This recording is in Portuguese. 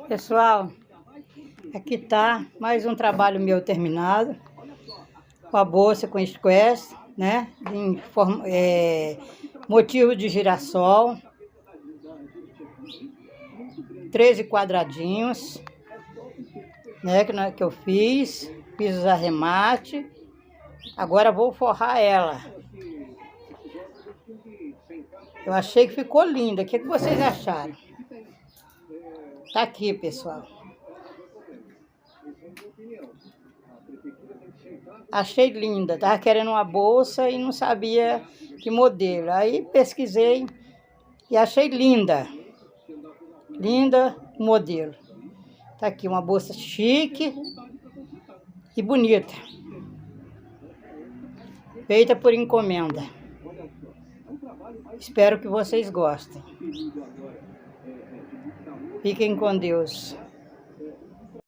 Pessoal, aqui tá mais um trabalho meu terminado, com a bolsa com squares, né, motivo de girassol, 13 quadradinhos, né, que eu fiz os arremates. Agora vou forrar ela. Eu achei que ficou linda. O que vocês acharam? Tá aqui, pessoal. Achei linda. Tava querendo uma bolsa e não sabia que modelo. Aí pesquisei e achei linda. Linda o modelo. Tá aqui uma bolsa chique e bonita. Feita por encomenda. Espero que vocês gostem. Fiquem com Deus.